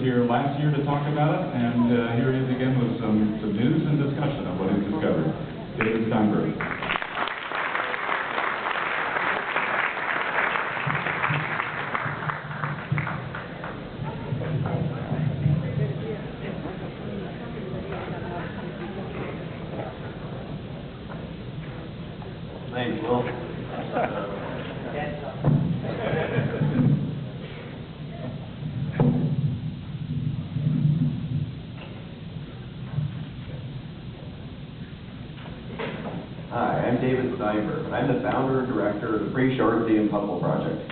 was here last year to talk about it, and here he is again with some news and discussion of what he's discovered. David Steinberg. Thanks, Will. Hi, I'm David Steinberg. I'm the founder and director of the Pre-Shortzian Puzzle Project.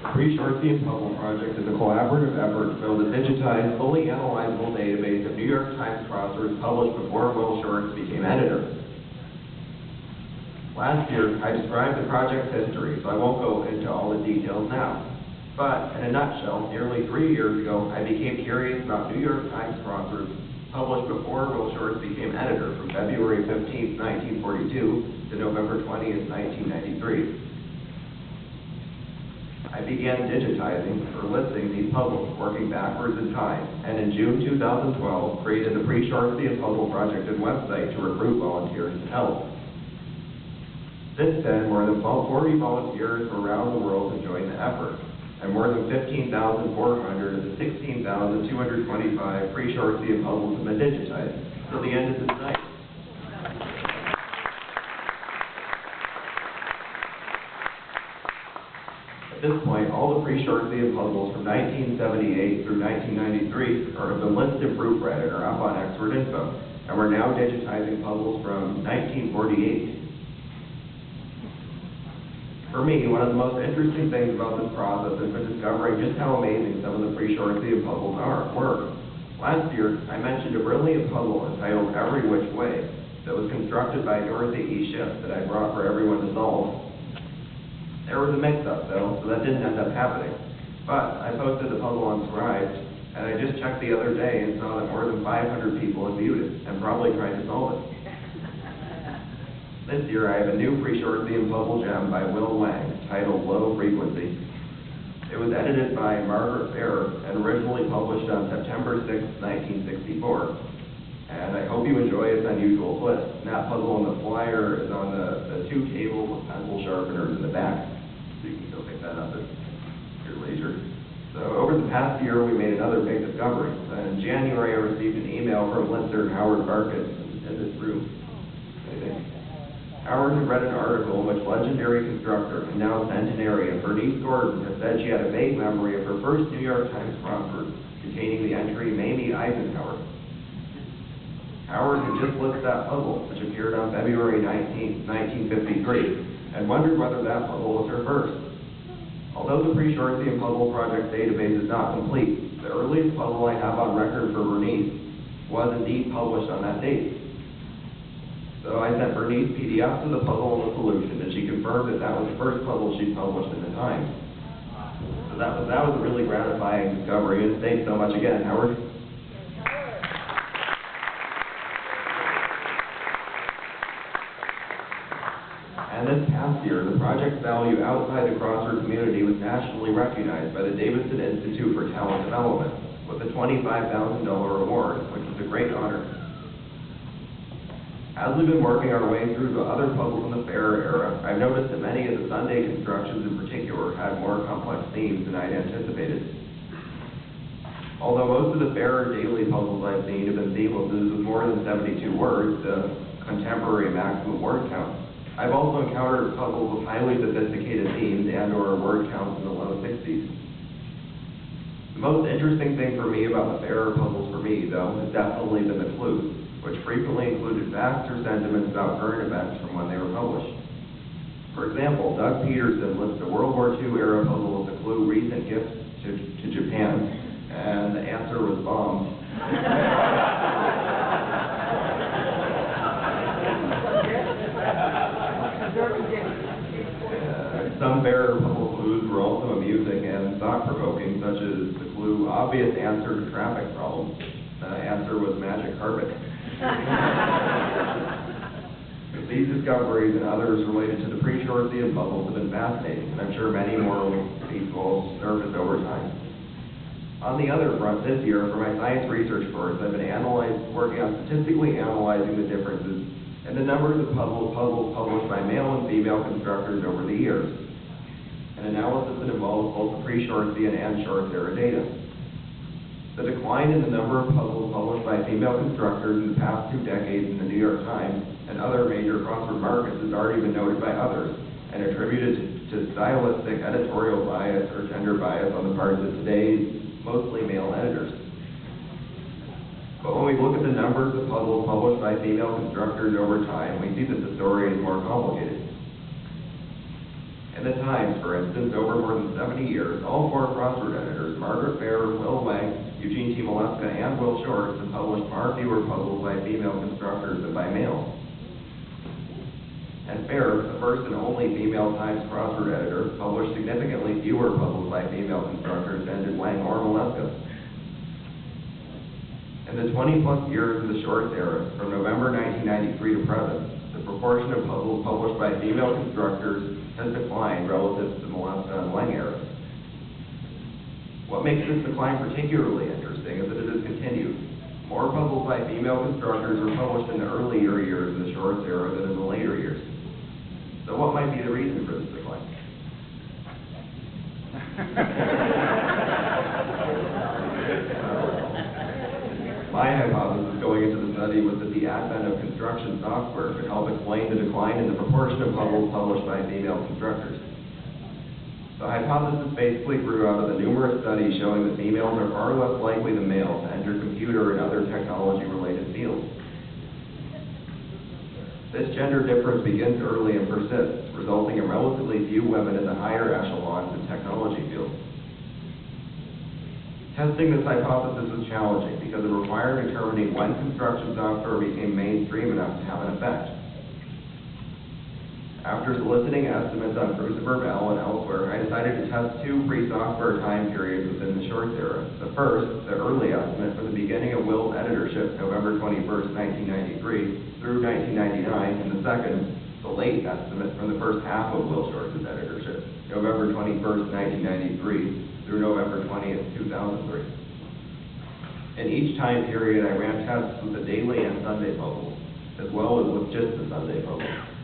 The Pre-Shortzian Puzzle Project is a collaborative effort to build a digitized, fully analyzable database of New York Times crosswords published before Will Shortz became editor. Last year, I described the project's history, so I won't go into all the details now. But, in a nutshell, nearly 3 years ago, I became curious about New York Times crosswords published before Will Shortz became editor from February 15, 1942 to November 20, 1993. I began digitizing, or listing, these puzzles, working backwards in time, and in June 2012, created the Pre-Shortzian Puzzle Project and website to recruit volunteers to help. Since then, more than 40 volunteers from around the world have joined the effort, and more than 15,400 of the 16,225 Pre-Shortzian puzzles have been digitized till the end of this night. At this point, all the Pre-Shortzian puzzles from 1978 through 1993 have been listed and proofread and are up on Expert Info, and we're now digitizing puzzles from 1948. For me, one of the most interesting things about this process has been discovering just how amazing some of the Pre-Shortzian puzzles were. Last year, I mentioned a brilliant puzzle entitled Every Which Way that was constructed by Dorothy E. Schiff that I brought for everyone to solve. There was a mix-up, though, so that didn't end up happening. But I posted the puzzle on Scribe, and I just checked the other day and saw that more than 500 people had viewed it and probably tried to solve it. This year, I have a new Pre-Shortzian puzzle gem by Will titled Low Frequency. It was edited by Margaret Farrer and originally published on September 6, 1964. And I hope you enjoy its unusual twist. And that puzzle on the flyer is on the two tables with pencil sharpeners in the back, so you can go pick that up at your leisure. So over the past year, we made another big discovery. In January, I received an email from listener Howard Barkett in this room. Howard had read an article in which legendary constructor and now centenarian Bernice Gordon had said she had a vague memory of her first New York Times crossword containing the entry Mamie Eisenhower. Howard had just listed that puzzle, which appeared on February 19, 1953, and wondered whether that puzzle was her first. Although the Pre-Shortzian Puzzle Project database is not complete, the earliest puzzle I have on record for Bernice was indeed published on that date. So I sent Bernice PDFs of the puzzle and the solution, and she confirmed that that was the first puzzle she'd published in the Times. So that was a really gratifying discovery, and thanks so much again, Howard. And this past year, the project's value outside the crossword community was nationally recognized by the Davidson Institute for Talent Development with a $25,000 award, which was a great honor. As we've been working our way through the other puzzles in the Farrer era, I've noticed that many of the Sunday constructions in particular had more complex themes than I'd anticipated. Although most of the Farrer daily puzzles I've seen have been sequences with more than 72 words, the contemporary maximum word count, I've also encountered puzzles with highly sophisticated themes and/or word counts in the low 60s. The most interesting thing for me about the Farrer puzzles for me, though, has definitely been the clues, which frequently included facts or sentiments about current events from when they were published. For example, Doug Peterson lists a World War II era puzzle with the clue recent gift to Japan, and the answer was bombs. Some Farrer puzzle clues were also amusing and thought-provoking, such as the clue obvious answer to traffic problems. The answer was magic carpet. These discoveries and others related to the Pre-Shortzian puzzles have been fascinating, and I'm sure many more will surface over time. On the other front, this year, for my science research course, I've been working on statistically analyzing the differences in the numbers of puzzles published by male and female constructors over the years, an analysis that involves both the Pre-Shortzian and Shortz era data. The decline in the number of puzzles published by female constructors in the past 2 decades in the New York Times and other major crossword markets has already been noted by others and attributed to stylistic editorial bias or gender bias on the part of today's mostly male editors. But when we look at the numbers of puzzles published by female constructors over time, we see that the story is more complicated. In the Times, for instance, over more than 70 years, all 4 crossword editors, Margaret Fair, Will Wang, Eugene T. Maleska, and Will Shortz, have published far fewer puzzles by female constructors than by male. And Fair, the first and only female Times crossword editor, published significantly fewer puzzles by female constructors than did Wang or Maleska. In the 20-plus years of the Shortz era, from November 1993 to present, the proportion of puzzles published by female constructors has declined relative to the Maleska and Wang eras. What makes this decline particularly interesting is that it has continued. More puzzles by female constructors were published in the earlier years of the Shortz era than in the later years. So what might be the reason for this decline? My hypothesis going into the study was that the advent of construction software could help explain the decline in the proportion of puzzles published by female constructors. The hypothesis basically grew out of the numerous studies showing that females are far less likely than males to enter computer and other technology-related fields. This gender difference begins early and persists, resulting in relatively few women in the higher echelons of technology fields. Testing this hypothesis was challenging because it required determining when construction software became mainstream enough to have an effect. After soliciting estimates on Crucifer, Bell, and elsewhere, I decided to test 2 pre-software time periods within the Shortz era. The first, the early estimate for the beginning of Will's editorship, November 21st, 1993, through 1999, and the second, the late estimate from the first half of Will Shortz's editorship, November 21st, 1993, through November 20th, 2003. In each time period, I ran tests with the daily and Sunday puzzles, as well as with just the Sunday puzzles.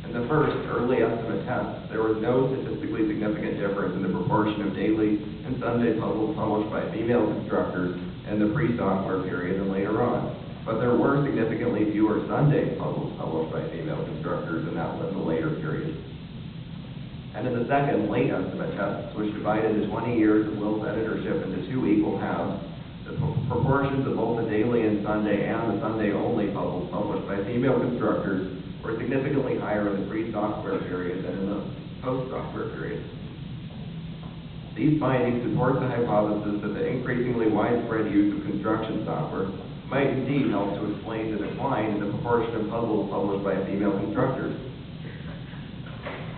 In the first, early estimate test, there was no statistically significant difference in the proportion of daily and Sunday puzzles published by female constructors in the pre-software period than later on. But there were significantly fewer Sunday puzzles published by female constructors in the later period. And in the second, late estimate test, which divided the 20 years of Will's editorship into 2 equal halves, the proportions of both the daily and Sunday and the Sunday-only puzzles published by female constructors were significantly higher in the pre-software period than in the post-software period. These findings support the hypothesis that the increasingly widespread use of construction software might indeed help to explain the decline in the proportion of puzzles published by female constructors.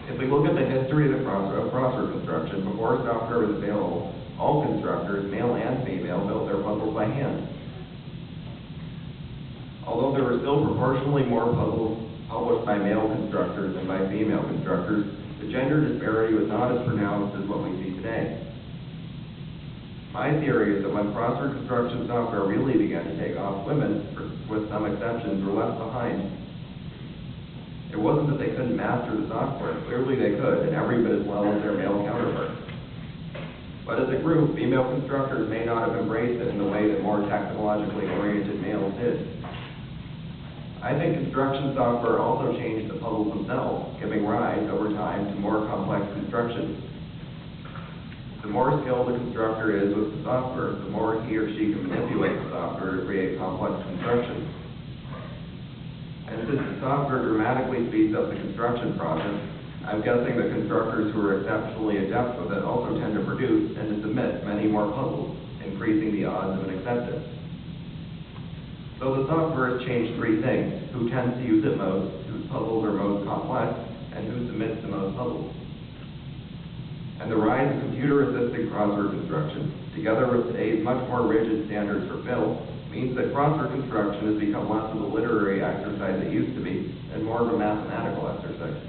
If we look at the history of crossword construction, before software was available, all constructors, male and female, built their puzzles by hand. Although there were still proportionally more puzzles published by male constructors than by female constructors, the gender disparity was not as pronounced as what we see today. My theory is that when crossword construction software really began to take off, women, with some exceptions, were left behind. It wasn't that they couldn't master the software. Clearly they could, and every bit as well as their male counterparts. But as a group, female constructors may not have embraced it in the way that more technologically oriented males did. I think construction software also changed the puzzles themselves, giving rise, over time, to more complex constructions. The more skilled a constructor is with the software, the more he or she can manipulate the software to create complex constructions. And since the software dramatically speeds up the construction process, I'm guessing that constructors who are exceptionally adept with it also tend to produce and to submit many more puzzles, increasing the odds of an acceptance. So the software has changed 3 things: who tends to use it most, whose puzzles are most complex, and who submits the most puzzles. And the rise of computer-assisted crossword construction, together with today's much more rigid standards for fill, means that crossword construction has become less of a literary exercise it used to be, and more of a mathematical exercise.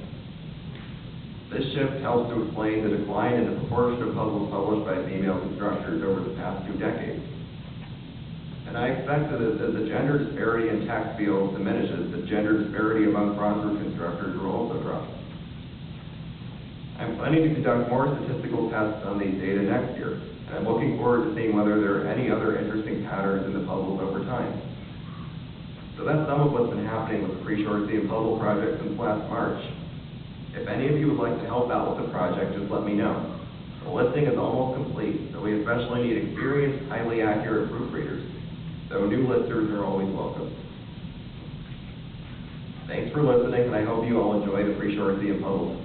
This shift helps to explain the decline in the proportion of puzzles published by female constructors over the past 2 decades. And I expect that as the gender disparity in text fields diminishes, the gender disparity among crossword constructors will also drop. I'm planning to conduct more statistical tests on these data next year, and I'm looking forward to seeing whether there are any other interesting patterns in the puzzles over time. So that's some of what's been happening with the Pre-Shortzian Puzzle Project since last March. If any of you would like to help out with the project, just let me know. The listing is almost complete, so we especially need experienced, highly accurate proofreaders. So new listers are always welcome. Thanks for listening, and I hope you all enjoy the Pre-Shortzian Puzzle.